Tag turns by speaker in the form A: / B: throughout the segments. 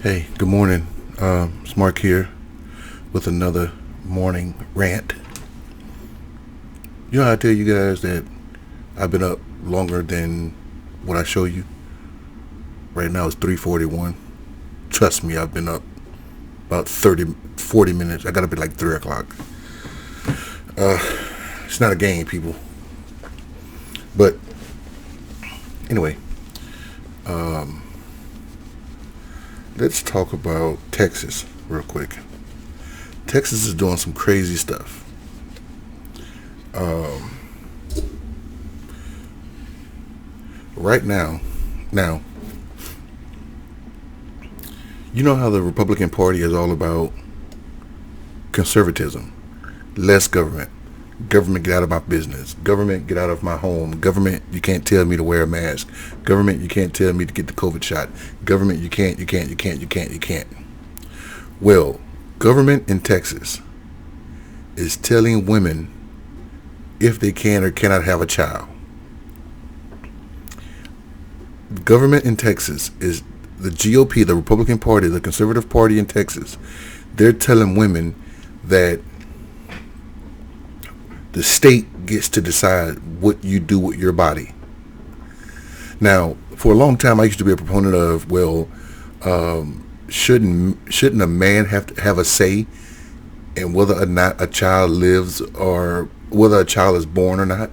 A: Hey, good morning. It's Mark here with another morning rant. You know how I tell you guys that I've been up longer than what I show you? Right now it's 3:41. Trust me, I've been up about 40 minutes. I got up at like 3 o'clock. It's not a game, people. But anyway, let's talk about Texas real quick. Texas is doing some crazy stuff. Right now, you know how the Republican Party is all about conservatism, less government. Government, get out of my business. Government, get out of my home. Government, you can't tell me to wear a mask. Government, you can't tell me to get the COVID shot. Government, you can't. Well, government in Texas is telling women if they can or cannot have a child. Government in Texas is the GOP, the Republican Party, the Conservative Party in Texas. They're telling women that the state gets to decide what you do with your body. Now, for a long time, I used to be a proponent of, shouldn't a man have to have a say in whether or not a child lives or whether a child is born or not?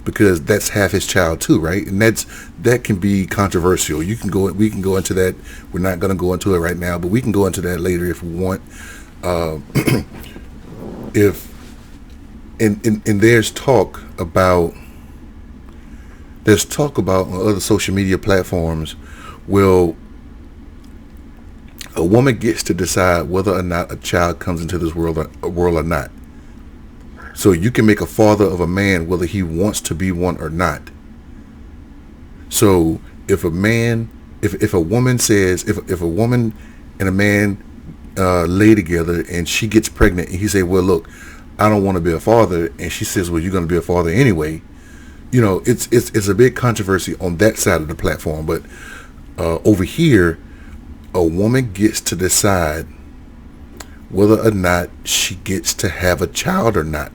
A: Because that's half his child too, right? And that can be controversial. We can go into that. We're not going to go into it right now, but we can go into that later if we want. If and there's talk about on other social media platforms, well, a woman gets to decide whether or not a child comes into this world or not. So you can make a father of a man whether he wants to be one or not. So if a woman and a man lay together and she gets pregnant and he say, well, look, I don't want to be a father, and she says, well, you're going to be a father anyway. You know, it's a big controversy on that side of the platform. But over here, a woman gets to decide whether or not she gets to have a child or not.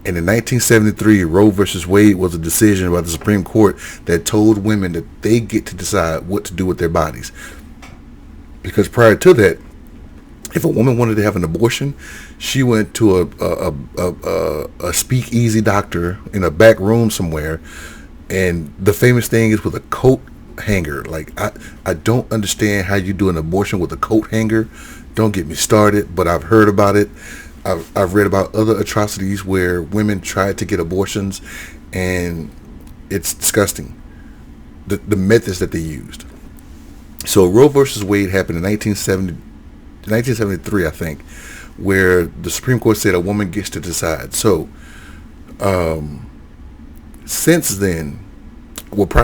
A: And in 1973, Roe versus Wade was a decision by the Supreme Court that told women that they get to decide what to do with their bodies. Because prior to that, if a woman wanted to have an abortion, she went to a speakeasy doctor in a back room somewhere, and the famous thing is with a coat hanger. Like, I don't understand how you do an abortion with a coat hanger. Don't get me started, but I've heard about it. I've read about other atrocities where women tried to get abortions, and it's disgusting, the methods that they used. So Roe versus Wade happened in 1973, I think, where the Supreme Court said a woman gets to decide. So since then,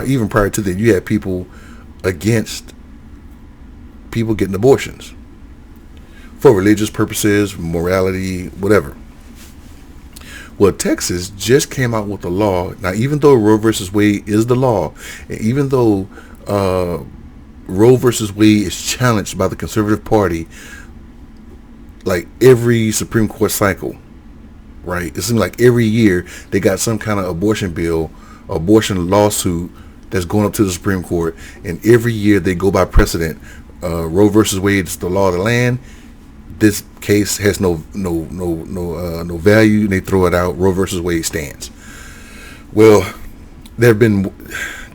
A: even prior to that, you had people against people getting abortions for religious purposes, morality, whatever. Well, Texas just came out with a law. Now, even though Roe versus Wade is the law, and even though Roe versus Wade is challenged by the Conservative Party like every Supreme Court cycle, right? It seems like every year they got some kind of abortion lawsuit that's going up to the Supreme Court, and every year they go by precedent. Roe versus Wade is the law of the land. This case has no value, and they throw it out. Roe versus Wade stands. Well, there have been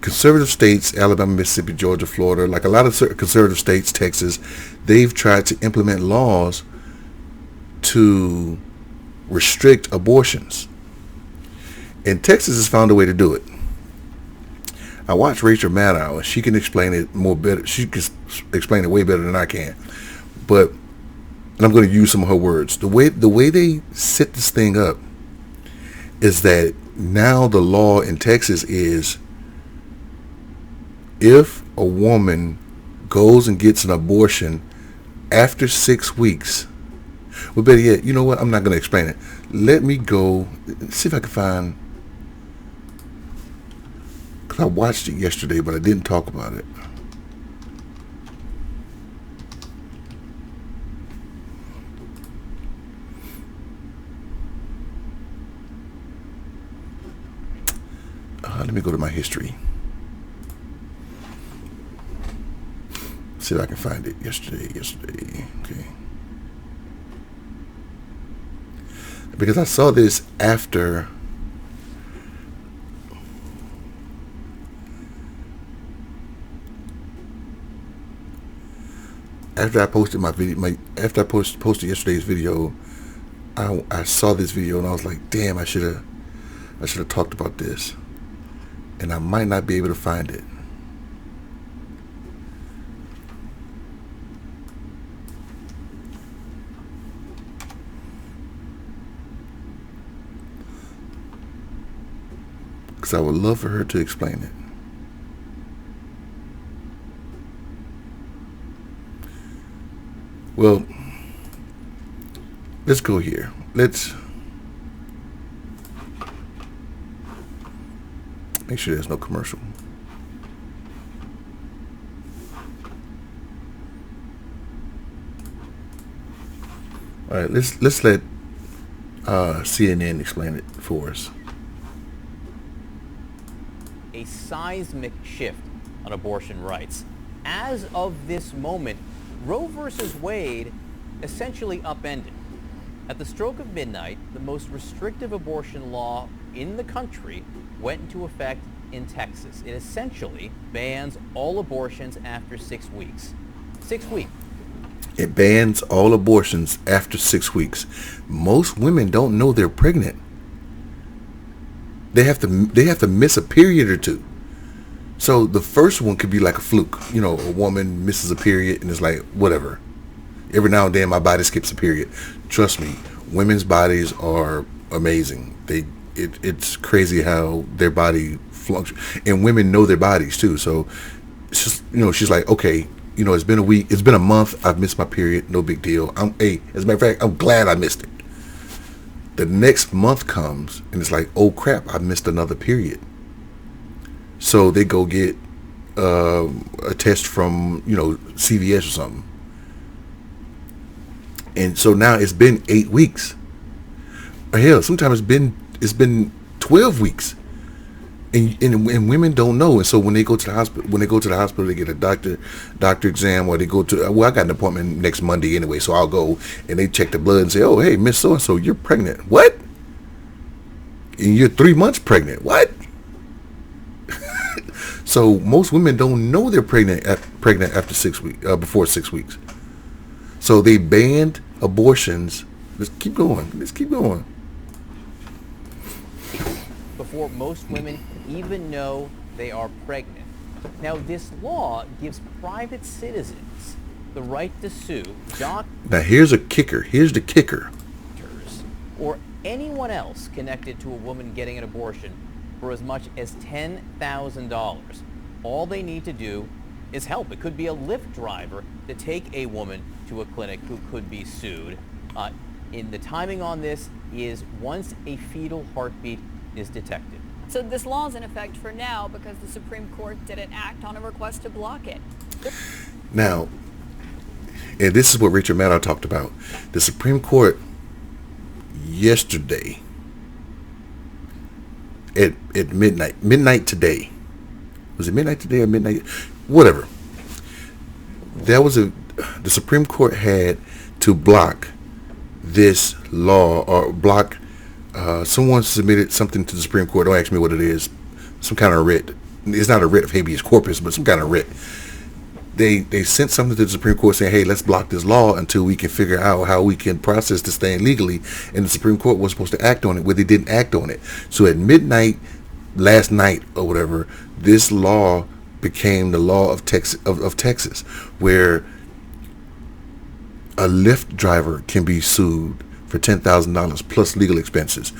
A: conservative states, Alabama, Mississippi, Georgia, Florida, like a lot of conservative states, Texas, they've tried to implement laws to restrict abortions. And Texas has found a way to do it. I watched Rachel Maddow, and she can explain it better. She can explain it way better than I can. But and I'm going to use some of her words. The way they set this thing up is that now the law in Texas is, if a woman goes and gets an abortion after 6 weeks, well, better yet, you know what? I'm not going to explain it. Let me go see if I can find, because I watched it yesterday, but I didn't talk about it. Let me go to my history. See if I can find it. Yesterday. Okay. Because I saw this after I posted my video. After I posted yesterday's video, I saw this video and I was like, damn, I should have talked about this, and I might not be able to find it. Because I would love for her to explain it. Well, let's go here. Let's make sure there's no commercial. All right, let's let CNN explain it for us.
B: A seismic shift on abortion rights. As of this moment, Roe versus Wade essentially upended. At the stroke of midnight, the most restrictive abortion law in the country went into effect in Texas. It essentially bans all abortions after 6 weeks. 6 weeks.
A: It bans all abortions after 6 weeks. Most women don't know they're pregnant. They have to miss a period or two. So the first one could be like a fluke. You know, a woman misses a period and it's like, whatever. Every now and then my body skips a period. Trust me, women's bodies are amazing. It's crazy how their body functions. And women know their bodies too. So it's just, you know, she's like, okay, you know, it's been a week, it's been a month, I've missed my period, no big deal. As a matter of fact, I'm glad I missed it. The next month comes and it's like, oh crap, I missed another period. So they go get a test from, you know, CVS or something. And so now it's been 8 weeks. Or hell, sometimes it's been 12 weeks. And women don't know. And so when they go to the hospital, they get a doctor exam, or they go to, well, I got an appointment next Monday anyway, so I'll go, and they check the blood and say, oh, hey, Miss So-and-so, you're pregnant. What? And you're 3 months pregnant. What? So most women don't know they're pregnant after 6 weeks, before 6 weeks. So they banned abortions. Let's keep going.
B: Before most women even know they are pregnant. Now, this law gives private citizens the right to sue doctors.
A: Now, here's the kicker.
B: Or anyone else connected to a woman getting an abortion for as much as $10,000. All they need to do is help. It could be a Lyft driver to take a woman to a clinic who could be sued. In the timing on this is once a fetal heartbeat is detected.
C: So this law is in effect for now because the Supreme Court didn't act on a request to block it.
A: Now, and this is what Rachel Maddow talked about. The Supreme Court yesterday at midnight today. Was it midnight today or midnight? Whatever. The Supreme Court had to block this law, or block someone submitted something to the Supreme Court. Don't ask me what it is. Some kind of writ. It's not a writ of habeas corpus, but some kind of writ. They sent something to the Supreme Court saying, hey, let's block this law until we can figure out how we can process this thing legally. And the Supreme Court was supposed to act on it, but they didn't act on it. So at midnight last night or whatever, this law became the law of Texas, where a Lyft driver can be sued for $10,000 plus legal expenses.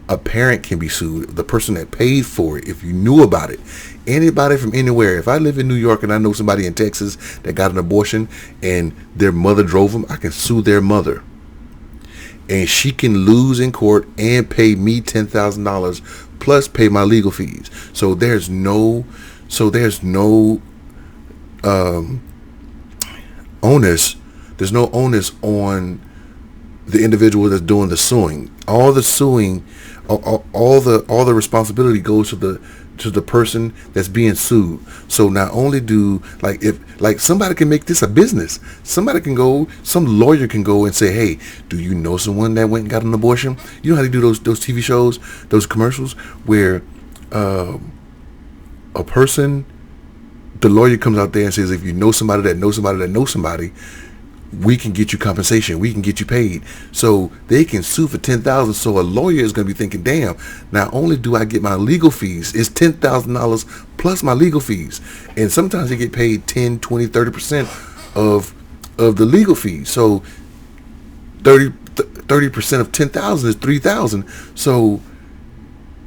A: A parent can be sued, the person that paid for it, if you knew about it. Anybody from anywhere. If I live in New York and I know somebody in Texas that got an abortion and their mother drove them, I can sue their mother. And she can lose in court and pay me $10,000 plus pay my legal fees. So there's no onus. There's no onus on the individual that's doing the suing. All the suing, all the responsibility goes to the person that's being sued. So not only do, like, if like somebody can make this a business, some lawyer can go and say, hey, do you know someone that went and got an abortion? You know how they do those TV shows, those commercials where a person, the lawyer comes out there and says, if you know somebody that knows somebody that knows somebody, we can get you compensation. We can get you paid. So they can sue for $10,000. So a lawyer is going to be thinking, damn, not only do I get my legal fees, it's $10,000 plus my legal fees. And sometimes they get paid 10, 20, 30% of the legal fees. So 30% of 10,000 is 3,000. So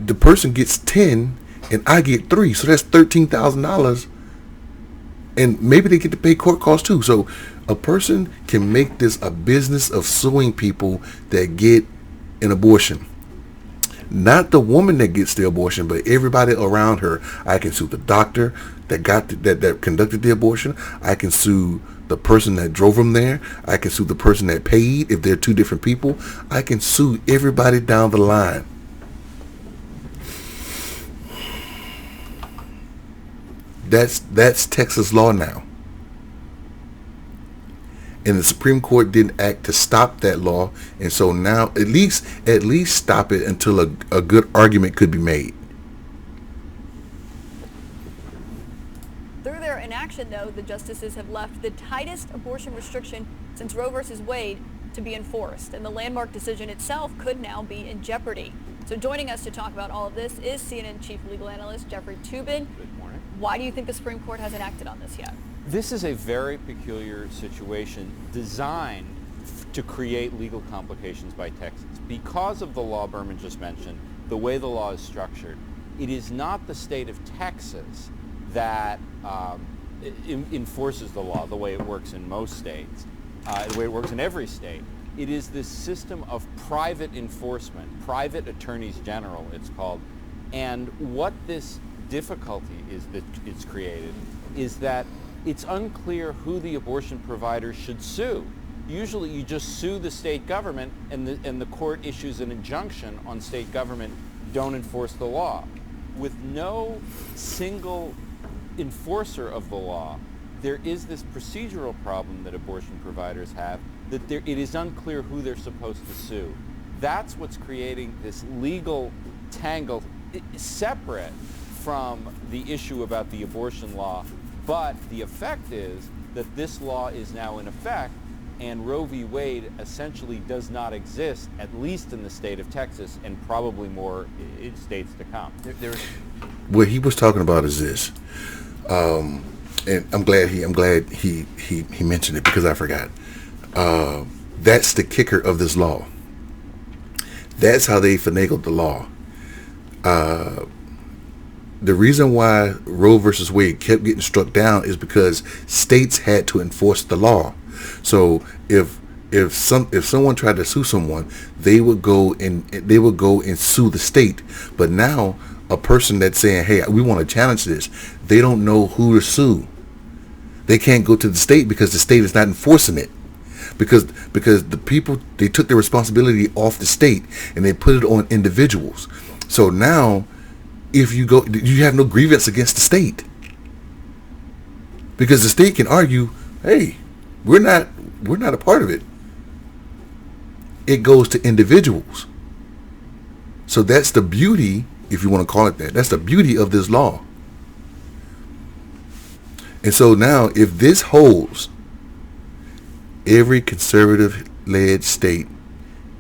A: the person gets 10 and I get 3. So that's $13,000. And maybe they get to pay court costs too. So a person can make this a business of suing people that get an abortion. Not the woman that gets the abortion, but everybody around her. I can sue the doctor that conducted the abortion. I can sue the person that drove them there. I can sue the person that paid if they're two different people. I can sue everybody down the line. That's Texas law now. And the Supreme Court didn't act to stop that law, and so now at least stop it until a good argument could be made.
C: Through their inaction, though, the justices have left the tightest abortion restriction since Roe v. Wade to be enforced, and the landmark decision itself could now be in jeopardy. So joining us to talk about all of this is CNN Chief Legal Analyst Jeffrey Toobin.
B: Good morning.
C: Why do you think the Supreme Court hasn't acted on this yet?
D: This is a very peculiar situation designed to create legal complications by Texas. Because of the law Berman just mentioned, the way the law is structured, it is not the state of Texas that enforces the law the way it works in most states, the way it works in every state. It is this system of private enforcement, private attorneys general, it's called. And what this difficulty is that it's created is that it's unclear who the abortion provider should sue. Usually you just sue the state government and the court issues an injunction on state government, don't enforce the law. With no single enforcer of the law, there is this procedural problem that abortion providers have, that it is unclear who they're supposed to sue. That's what's creating this legal tangle, separate from the issue about the abortion law. But the effect is that this law is now in effect, and Roe v. Wade essentially does not exist, at least in the state of Texas, and probably more in states to come.
A: What he was talking about is this, and I'm glad he mentioned it because I forgot. That's the kicker of this law. That's how they finagled the law. The reason why Roe versus Wade kept getting struck down is because states had to enforce the law. So if someone tried to sue someone, they would go and sue the state. But now a person that's saying, hey, we want to challenge this, they don't know who to sue. They can't go to the state because the state is not enforcing it. Because the people, they took their responsibility off the state and they put it on individuals. So now if you go, you have no grievance against the state, because the state can argue, hey, we're not a part of it. It goes to individuals. So that's the beauty, if you want to call it that. That's the beauty of this law. And so now, if this holds, every conservative-led state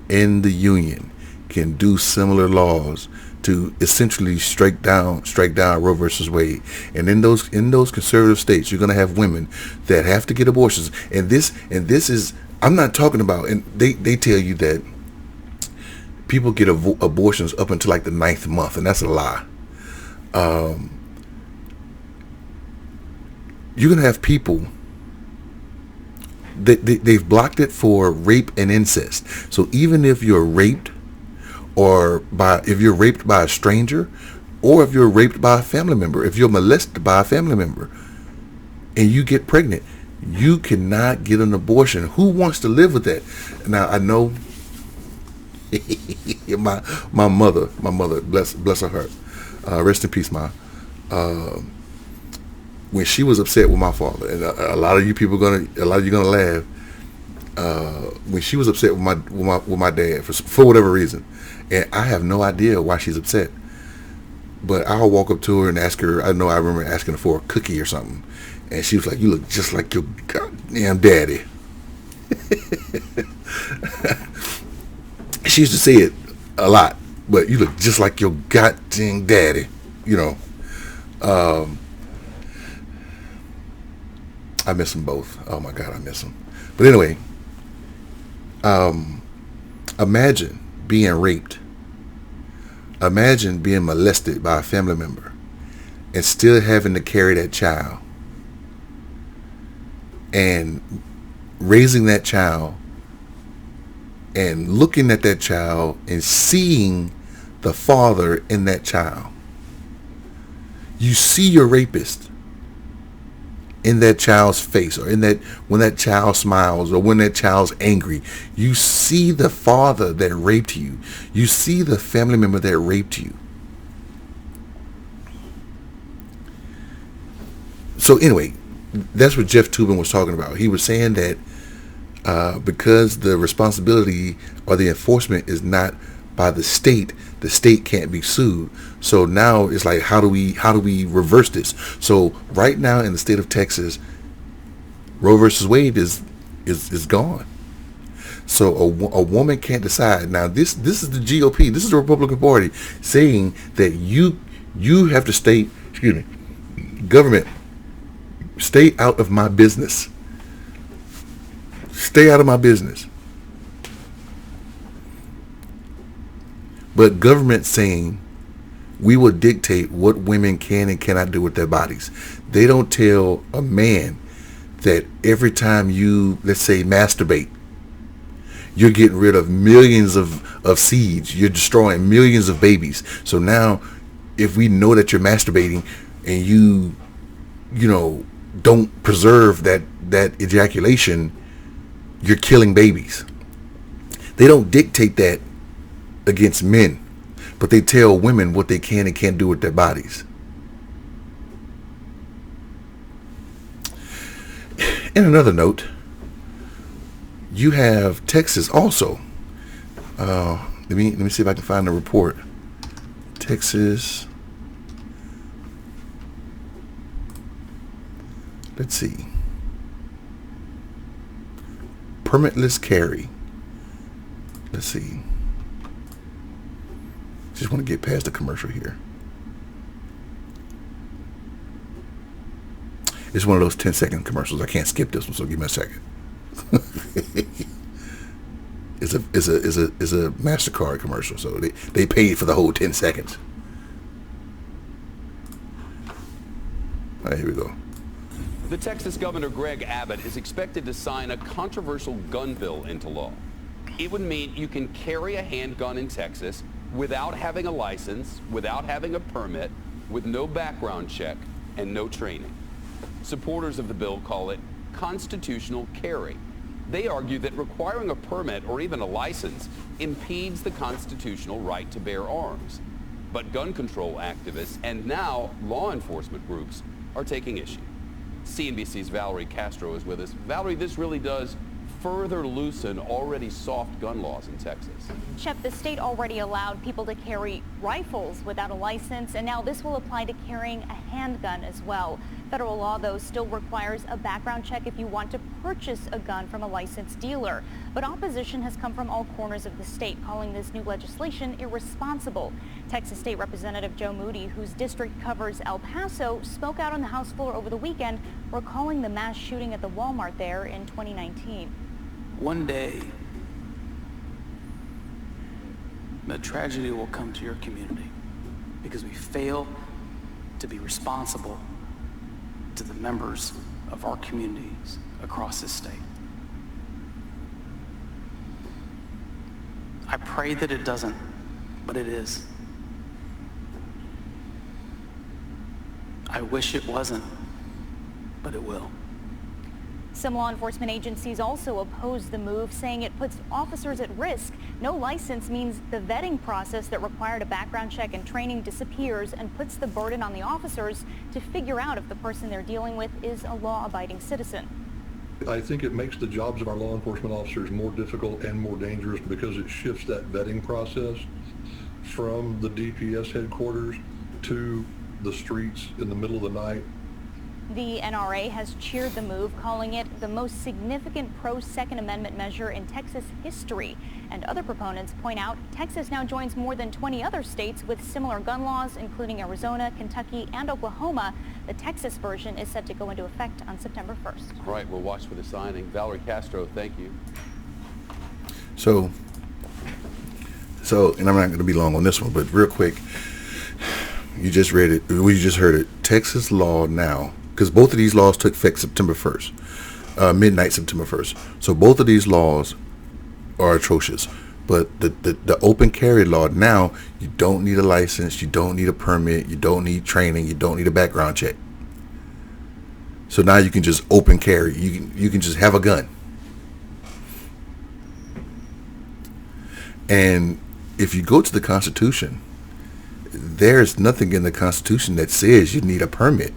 A: in the union can do similar laws to essentially strike down Roe versus Wade. And in those conservative states, you're going to have women that have to get abortions. And this is, I'm not talking about, and they tell you that people get abortions up until like the 9th month, and that's a lie. You're going to have people that they've blocked it for rape and incest. So even if you're raped, if you're raped by a stranger, or if you're raped by a family member, if you're molested by a family member, and you get pregnant, you cannot get an abortion. Who wants to live with that? Now, I know my mother, bless her heart, rest in peace, Ma. When she was upset with my father, and a lot of you gonna laugh. When she was upset with my dad for whatever reason, and I have no idea why she's upset, but I'll walk up to her and ask her. I remember asking her for a cookie or something, and she was like, "You look just like your goddamn daddy." She used to say it a lot, but you look just like your goddamn daddy, you know. I miss them both. Oh my God, I miss them. But anyway, imagine being raped. Imagine being molested by a family member and still having to carry that child and raising that child and looking at that child and seeing the father in that child. You see your rapist in that child's face, or in that when that child smiles, or when that child's angry. You see the father that raped you. You see the family member that raped you. So anyway, that's what Jeff Toobin was talking about. He was saying that because the responsibility or the enforcement is not by the state can't be sued. So now it's like, how do we reverse this? So right now in the state of Texas, Roe versus Wade is gone. So a woman can't decide. Now this is the GOP, this is the Republican Party saying that you have to stay, government, stay out of my business. Stay out of my business. But government saying we will dictate what women can and cannot do with their bodies. They don't tell a man that every time you, let's say, masturbate, you're getting rid of millions of seeds. You're destroying millions of babies. So now, if we know that you're masturbating and you don't preserve that ejaculation, you're killing babies. They don't dictate that against men, but they tell women what they can and can't do with their bodies. In another note, you have Texas also. Let me see if I can find the report. Texas. Let's see. Permitless carry. Let's see. Just want to get past the commercial here. It's one of those 10-second commercials. I can't skip this one, so give me a second. It's a MasterCard commercial, so they paid for the whole 10 seconds. All right, here we go.
E: The Texas Governor Greg Abbott is expected to sign a controversial gun bill into law. It would mean you can carry a handgun in Texas without having a license, without having a permit, with no background check and no training. Supporters of the bill call it constitutional carry. They argue that requiring a permit or even a license impedes the constitutional right to bear arms. But gun control activists and now law enforcement groups are taking issue. CNBC's Valerie Castro is with us. Valerie, this really does further loosen already soft gun laws in Texas.
F: Shep, the state already allowed people to carry rifles without a license, and now this will apply to carrying a handgun as well. Federal law, though, still requires a background check if you want to purchase a gun from a licensed dealer. But opposition has come from all corners of the state, calling this new legislation irresponsible. Texas State Representative Joe Moody, whose district covers El Paso, spoke out on the House floor over the weekend, recalling the mass shooting at the Walmart there in 2019.
G: One day, a tragedy will come to your community because we fail to be responsible to the members of our communities across this state. I pray that it doesn't, but it is. I wish it wasn't, but it will.
F: Some law enforcement agencies also oppose the move, saying it puts officers at risk. No license means the vetting process that required a background check and training disappears and puts the burden on the officers to figure out if the person they're dealing with is a law-abiding citizen.
H: I think it makes the jobs of our law enforcement officers more difficult and more dangerous because it shifts that vetting process from the DPS headquarters to the streets in the middle of the night.
F: The NRA has cheered the move, calling it the most significant pro-Second Amendment measure in Texas history. And other proponents point out Texas now joins more than 20 other states with similar gun laws, including Arizona, Kentucky, and Oklahoma. The Texas version is set to go into effect on September 1st.
E: All right, we'll watch for the signing. Valerie Castro, thank you.
A: So, and I'm not going to be long on this one, but real quick, you just read it, we just heard it. Texas law now, because both of these laws took effect September 1st, midnight September 1st. So both of these laws are atrocious. But the open carry law now, you don't need a license, you don't need a permit, you don't need training, you don't need a background check. So now you can just open carry. You can just have a gun. And if you go to the Constitution, there's nothing in the Constitution that says you need a permit.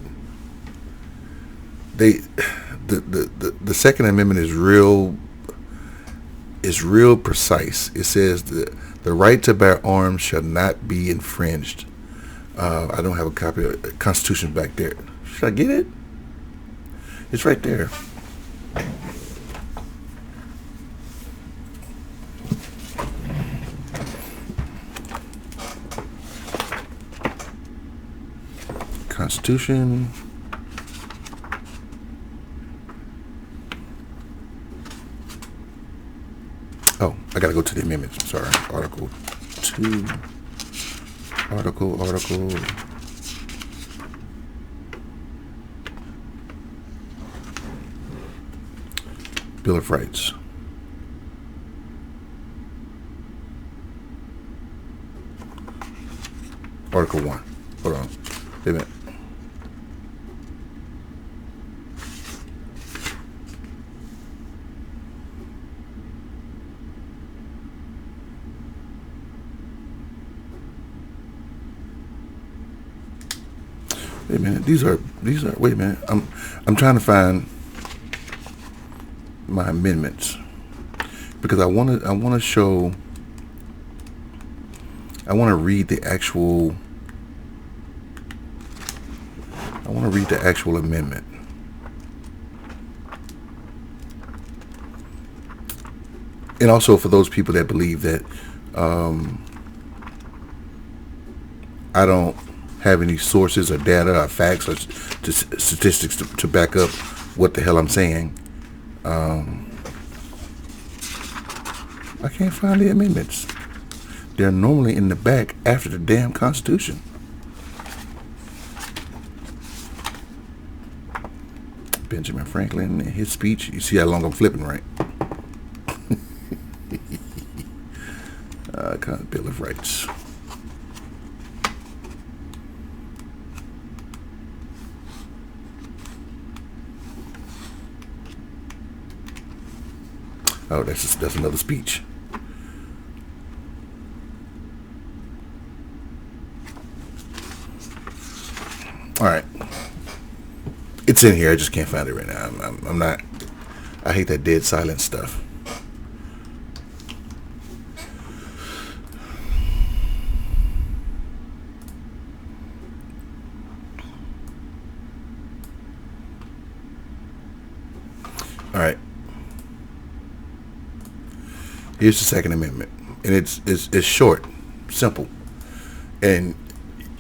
A: The Second Amendment is real precise. It says the right to bear arms shall not be infringed. I don't have a copy of the Constitution back there. Should I get it? It's right there. Constitution. Oh, I gotta go to the amendments. I'm sorry. Article 2. Article. Bill of Rights. Article 1. Hold on. Wait a minute. Wait a minute. These are. Wait a minute. I'm trying to find my amendments because I want to show. I want to read the actual. I want to read the actual amendment. And also for those people that believe that I don't have any sources or data or facts or statistics to back up what the hell I'm saying. I can't find the amendments. They're normally in the back after the damn Constitution. Benjamin Franklin and his speech. You see how long I'm flipping, right? Bill of Rights. Oh, that's another speech. All right. It's in here. I just can't find it right now. I'm not. I hate that dead silence stuff. All right. Here's the Second Amendment, and it's short, simple, and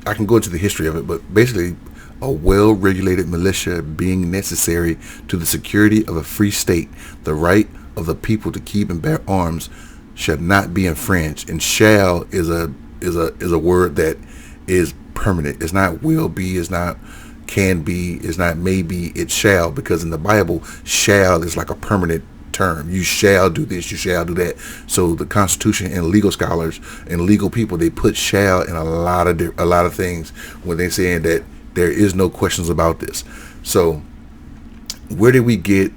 A: I can go into the history of it. But basically, a well-regulated militia being necessary to the security of a free state, the right of the people to keep and bear arms shall not be infringed. And shall is a word that is permanent. It's not will be. It's not can be. It's not maybe. It shall, because in the Bible, shall is like a permanent term. You shall do this, you shall do that. So the Constitution and legal scholars and legal people, they put shall in a lot of things when they're saying that there is no questions about this. So where did we get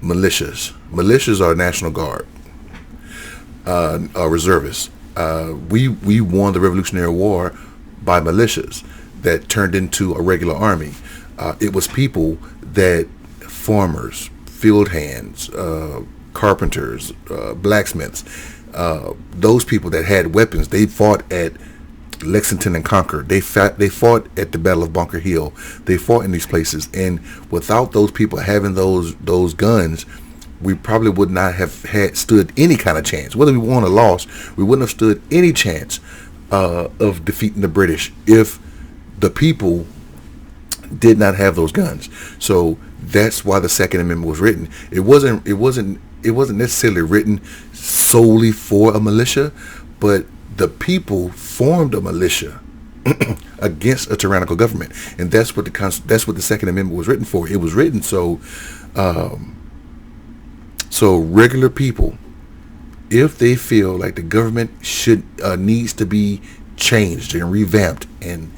A: militias. Militias are National Guard, reservists. We won the Revolutionary War by militias that turned into a regular army. It was people that, farmers, field hands, carpenters, blacksmiths, those people that had weapons. They fought at Lexington and Concord. They fought at the Battle of Bunker Hill. They fought in these places, and without those people having those guns, we probably would not have stood any kind of chance. Whether we won or lost, we wouldn't have stood any chance of defeating the British if the people did not have those guns. So that's why the Second Amendment was written. It wasn't necessarily written solely for a militia, but the people formed a militia against a tyrannical government, and that's what the Second Amendment was written for. It was written so regular people, if they feel like the government needs to be changed and revamped, and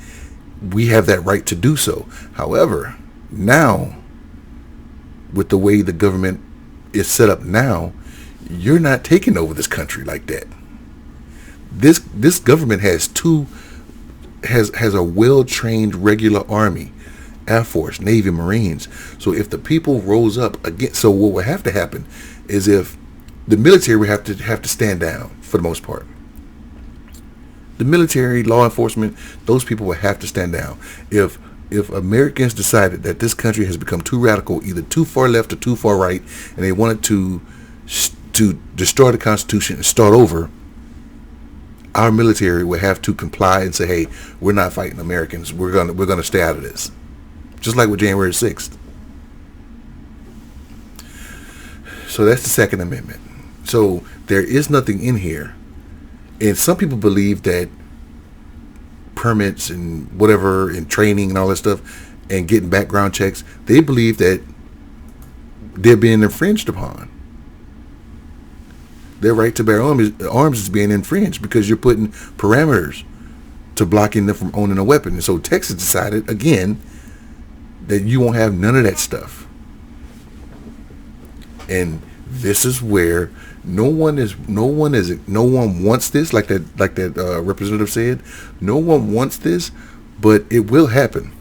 A: we have that right to do so. However, now, with the way the government is set up now, you're not taking over this country like that. This government has a well-trained regular army, Air Force, Navy, Marines. So if the people rose up against, so what would have to happen is if the military would have to stand down for the most part. The military, law enforcement, those people would have to stand down. If Americans decided that this country has become too radical, either too far left or too far right, and they wanted to destroy the Constitution and start over, our military would have to comply and say, "Hey, we're not fighting Americans. We're gonna stay out of this." Just like with January 6th. So that's the Second Amendment. So there is nothing in here. And some people believe that permits and whatever and training and all that stuff and getting background checks, they believe that they're being infringed upon. Their right to bear arms is being infringed because you're putting parameters to blocking them from owning a weapon. And so Texas decided, again, that you won't have none of that stuff. And this is where no one wants this, like that representative said. No one wants this, but it will happen.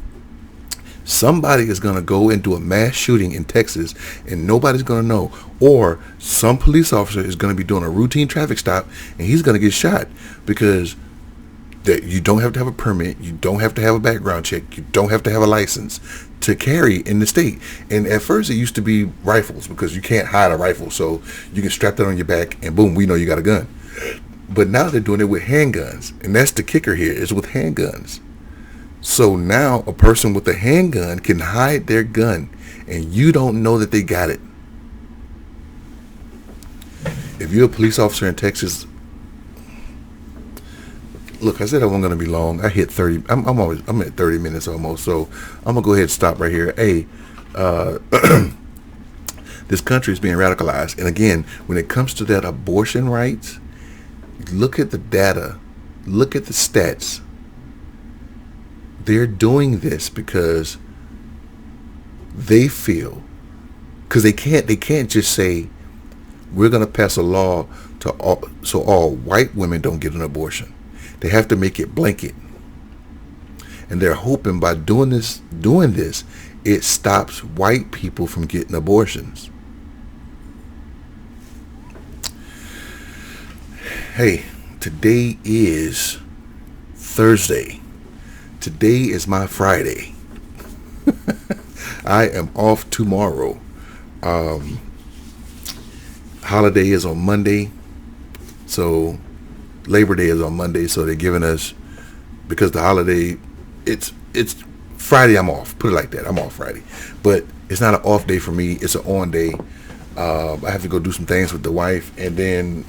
A: Somebody is going to go and do a mass shooting in Texas, and nobody's going to know. Or some police officer is going to be doing a routine traffic stop, and he's going to get shot because that you don't have to have a permit, you don't have to have a background check, you don't have to have a license to carry in the state. And at first it used to be rifles because you can't hide a rifle, so you can strap that on your back and boom, we know you got a gun. But now they're doing it with handguns, and that's the kicker here, is with handguns. So now a person with a handgun can hide their gun and you don't know that they got it. If you're a police officer in Texas, look, I said I wasn't going to be long. I hit 30. I'm at 30 minutes almost. So I'm going to go ahead and stop right here. Hey, this country is being radicalized. And again, when it comes to that abortion rights, look at the data. Look at the stats. They're doing this because they feel, because they can't just say, we're going to pass a law so all white women don't get an abortion. They have to make it blanket. And they're hoping by doing this, it stops white people from getting abortions. Hey, today is Thursday. Today is my Friday. I am off tomorrow. Holiday is on Monday. So Labor Day is on Monday, so they're giving us, because the holiday, it's Friday, I'm off. Put it like that. I'm off Friday. But it's not an off day for me. It's an on day. I have to go do some things with the wife, and then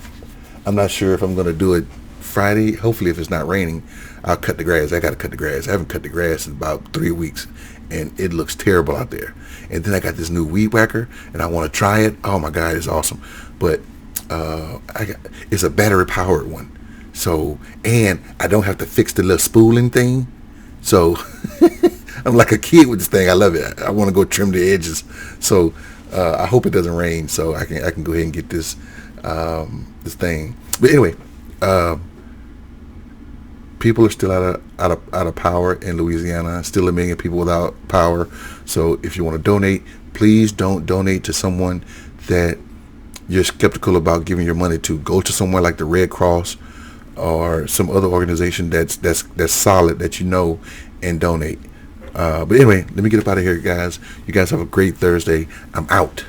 A: I'm not sure if I'm going to do it Friday. Hopefully, if it's not raining, I'll cut the grass. I got to cut the grass. I haven't cut the grass in about 3 weeks, and it looks terrible out there. And then I got this new weed whacker, and I want to try it. Oh, my God, it's awesome. But it's a battery-powered one. So, and I don't have to fix the little spooling thing. So, I'm like a kid with this thing. I love it. I want to go trim the edges. So, I hope it doesn't rain so I can go ahead and get this this thing. But anyway, people are still out of power in Louisiana. Still a million people without power. So if you want to donate, please don't donate to someone that you're skeptical about giving your money to. Go to somewhere like the Red Cross or some other organization that's solid that you know, and donate. But anyway, let me get up out of here, guys. You guys have a great Thursday. I'm out.